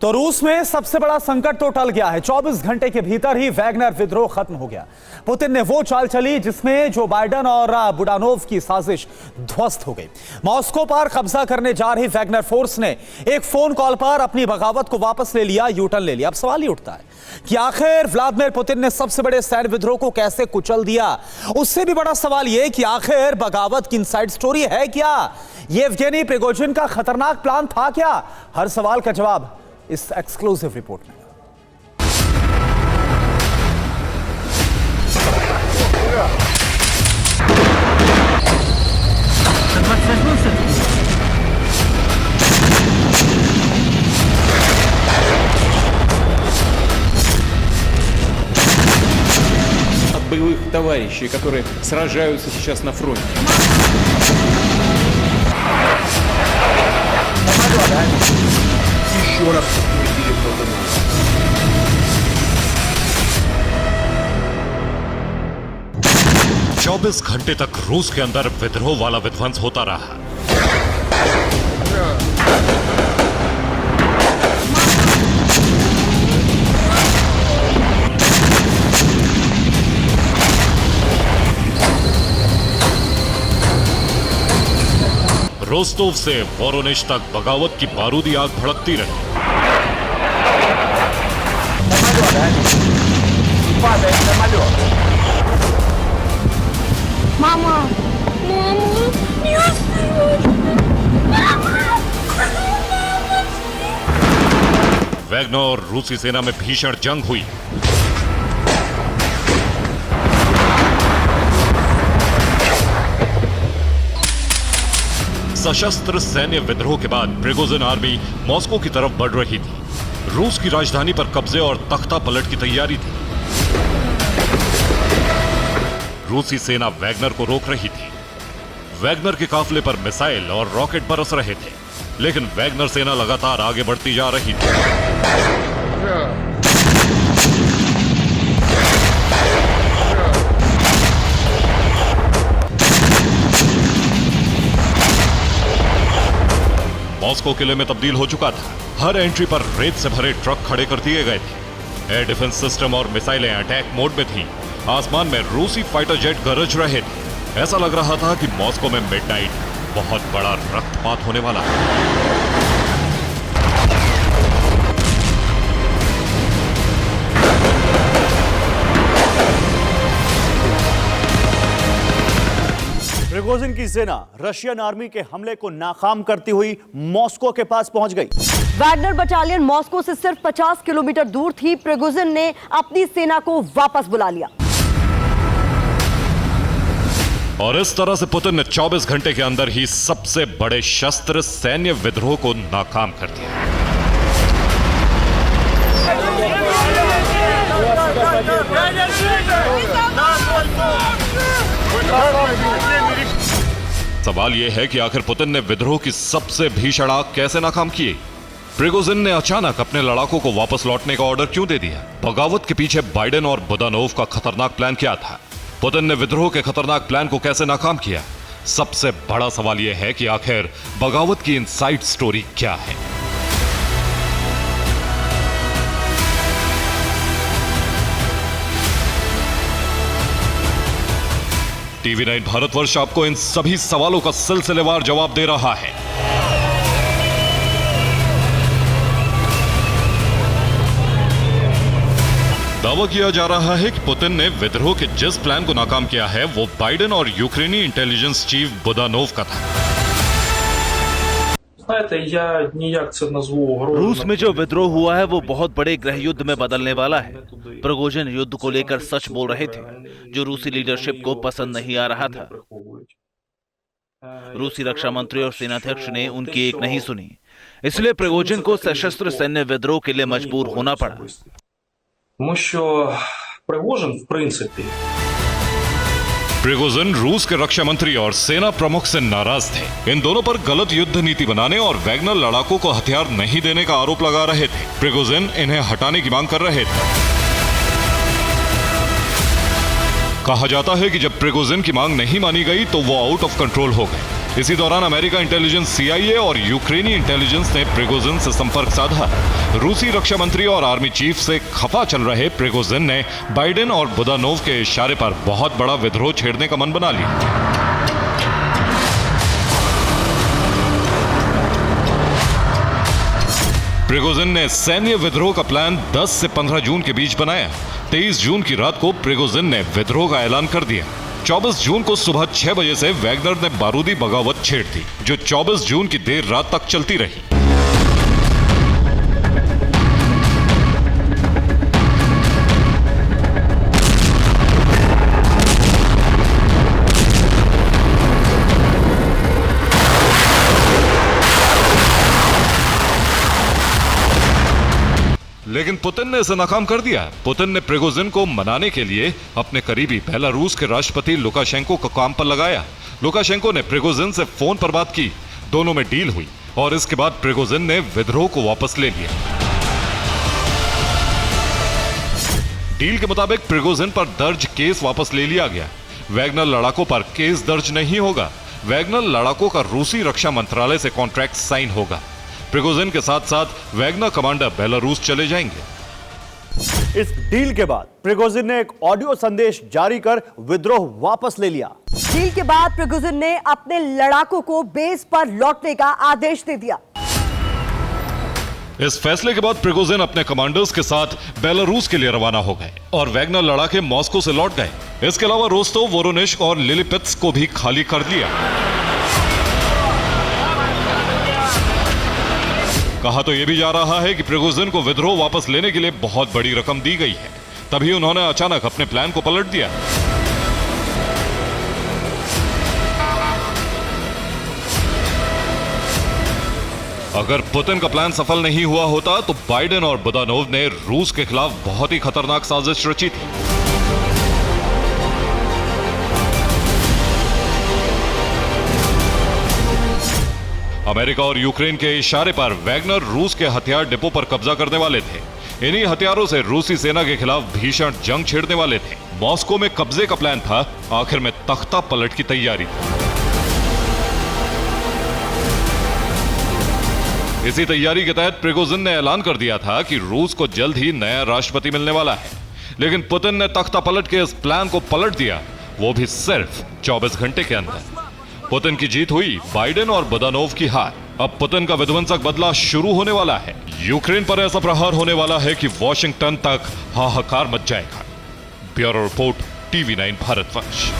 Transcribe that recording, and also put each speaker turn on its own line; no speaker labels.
तो रूस में सबसे बड़ा संकट तो टल गया है। 24 घंटे के भीतर ही वैगनर विद्रोह खत्म हो गया। पुतिन ने वो चाल चली जिसमें जो बाइडेन और बुडानोव की साजिश ध्वस्त हो गई। मॉस्को पर कब्जा करने जा रही वैगनर फोर्स ने एक फोन कॉल पर अपनी बगावत को वापस ले लिया, यूटर्न ले लिया। अब सवाल ही उठता है कि आखिर व्लादिमीर पुतिन ने सबसे बड़े सैन्य विद्रोह को कैसे कुचल दिया। उससे भी बड़ा सवाल यह कि आखिर बगावत की इनसाइड स्टोरी है क्या, येवगेनी प्रिगोजिन का खतरनाक प्लान था क्या? हर सवाल का जवाब इस एक्सक्लूसिव रिपोर्ट में।
От боевых товарищей, которые сражаются сейчас на фронте. Еще раз подтвердили Богданова.
चौबीस घंटे तक रूस के अंदर विद्रोह वाला विध्वंस होता रहा। रोस्तोव से वोरोनिश तक बगावत की बारूदी आग भड़कती रही।
मामा,
वैगनर और रूसी सेना में भीषण जंग हुई। सशस्त्र सैन्य विद्रोह के बाद प्रिगोजिन आर्मी मॉस्को की तरफ बढ़ रही थी। रूस की राजधानी पर कब्जे और तख्ता पलट की तैयारी थी। रूसी सेना वैगनर को रोक रही थी। वैगनर के काफिले पर मिसाइल और रॉकेट बरस रहे थे, लेकिन वैगनर सेना लगातार आगे बढ़ती जा रही थी। मॉस्को किले में तब्दील हो चुका था। हर एंट्री पर रेत से भरे ट्रक खड़े कर दिए गए थे। एयर डिफेंस सिस्टम और मिसाइलें अटैक मोड में थी। आसमान में रूसी फाइटर जेट गरज रहे थे। ऐसा लग रहा था कि मॉस्को में मिडनाइट बहुत बड़ा रक्तपात होने वाला है।
प्रिगोजिन की सेना रशियन आर्मी के हमले को नाकाम करती हुई मॉस्को के पास पहुंच गई।
वैगनर बटालियन मॉस्को से सिर्फ 50 किलोमीटर दूर थी। प्रिगोजिन ने अपनी सेना को वापस बुला लिया
और इस तरह से पुतिन ने 24 घंटे के अंदर ही सबसे बड़े शस्त्र सैन्य विद्रोह को नाकाम कर दिया। सवाल यह है कि आखिर पुतिन ने विद्रोह की सबसे भीषण आग कैसे नाकाम की? प्रिगोजिन ने अचानक अपने लड़ाकों को वापस लौटने का ऑर्डर क्यों दे दिया? बगावत के पीछे बाइडेन और बुदानोव का खतरनाक प्लान क्या था? पुतिन ने विद्रोह के खतरनाक प्लान को कैसे नाकाम किया? सबसे बड़ा सवाल यह है कि आखिर बगावत की इनसाइड स्टोरी क्या है? टीवी 9 भारतवर्ष आपको इन सभी सवालों का सिलसिलेवार जवाब दे रहा है। दावा किया जा रहा है कि पुतिन ने विद्रोह के जिस प्लान को नाकाम किया है वो बाइडेन और यूक्रेनी इंटेलिजेंस चीफ बुदानोव का था।
रूस में जो विद्रोह हुआ है वो बहुत बड़े गृह युद्ध में बदलने वाला है। प्रिगोजिन युद्ध को लेकर सच बोल रहे थे, जो रूसी लीडरशिप को पसंद नहीं आ रहा था। रूसी रक्षा मंत्री और सेनाध्यक्ष ने उनकी एक नहीं सुनी, इसलिए प्रिगोजिन को सशस्त्र सैन्य विद्रोह के लिए मजबूर होना पड़ा।
प्रिगोजिन रूस के रक्षा मंत्री और सेना प्रमुख से नाराज थे। इन दोनों पर गलत युद्ध नीति बनाने और वैगनर लड़ाकों को हथियार नहीं देने का आरोप लगा रहे थे। प्रिगोजिन इन्हें हटाने की मांग कर रहे थे। कहा जाता है कि जब प्रिगोजिन की मांग नहीं मानी गई तो वो आउट ऑफ कंट्रोल हो गए। इसी दौरान अमेरिका इंटेलिजेंस CIA और यूक्रेनी इंटेलिजेंस ने प्रिगोजिन से संपर्क साधा। रूसी रक्षा मंत्री और आर्मी चीफ से खफा चल रहे प्रिगोजिन ने बाइडेन और बुदानोव के इशारे पर बहुत बड़ा विद्रोह छेड़ने का मन बना लिया। प्रिगोजिन ने सैन्य विद्रोह का प्लान 10 से 15 जून के बीच बनाया। 23 जून की रात को प्रिगोजिन ने विद्रोह का ऐलान कर दिया। 24 जून को सुबह 6 बजे से वैगनर ने बारूदी बगावत छेड़ दी, जो 24 जून की देर रात तक चलती रही। लेकिन पुतिन ने इसे नाकाम कर दिया। पुतिन ने प्रिगोजिन को मनाने के लिए अपने करीबी बेलारूस के राष्ट्रपति लुकाशेंको को काम पर लगाया। लुकाशेंको ने प्रिगोजिन से फोन पर बात की, दोनों में डील हुई और इसके बाद प्रिगोजिन ने विद्रोह को वापस ले लिया। डील के मुताबिक प्रिगोजिन पर दर्ज केस वापस ले लिया गया। वैगनर लड़ाकों पर केस दर्ज नहीं होगा। वैगनर लड़ाकों का रूसी रक्षा मंत्रालय से कॉन्ट्रैक्ट साइन होगा। प्रिगोजिन के साथ साथ वैगनर कमांडर बेलारूस चले जाएंगे।
इस डील के बाद प्रिगोजिन ने एक ऑडियो संदेश जारी कर विद्रोह वापस ले लिया।
डील के बाद प्रिगोजिन ने अपने लड़ाकों को बेस पर लौटने का आदेश दे दिया।
इस फैसले के बाद प्रिगोजिन अपने कमांडर्स के साथ बेलारूस के लिए रवाना हो गए और वैगनर लड़ाके मॉस्को से लौट गए। इसके अलावा रोस्टोव, वोरोनिश्क और लिलिपित्स्क को भी खाली कर दिया। कहा तो यह भी जा रहा है कि प्रिगोजिन को विद्रोह वापस लेने के लिए बहुत बड़ी रकम दी गई है, तभी उन्होंने अचानक अपने प्लान को पलट दिया। अगर पुतिन का प्लान सफल नहीं हुआ होता तो बाइडेन और बुदानोव ने रूस के खिलाफ बहुत ही खतरनाक साजिश रची थी। अमेरिका और यूक्रेन के इशारे पर वैगनर रूस के हथियार डिपो पर कब्जा करने वाले थे। इन्हीं हथियारों से रूसी सेना के खिलाफ भीषण जंग छेड़ने वाले थे। मॉस्को में कब्जे का प्लान था, आखिर में तख्ता पलट की तैयारी थी। इसी तैयारी के तहत प्रिगोजिन ने ऐलान कर दिया था कि रूस को जल्द ही नया राष्ट्रपति मिलने वाला है। लेकिन पुतिन ने तख्ता पलट के इस प्लान को पलट दिया, वो भी सिर्फ 24 घंटे के अंदर। पुतिन की जीत हुई, बाइडेन और बुदानोव की हार। अब पुतिन का विध्वंसक बदला शुरू होने वाला है। यूक्रेन पर ऐसा प्रहार होने वाला है कि वॉशिंगटन तक हाहाकार मच जाएगा। Bureau report, TV9 Bharatvarsh.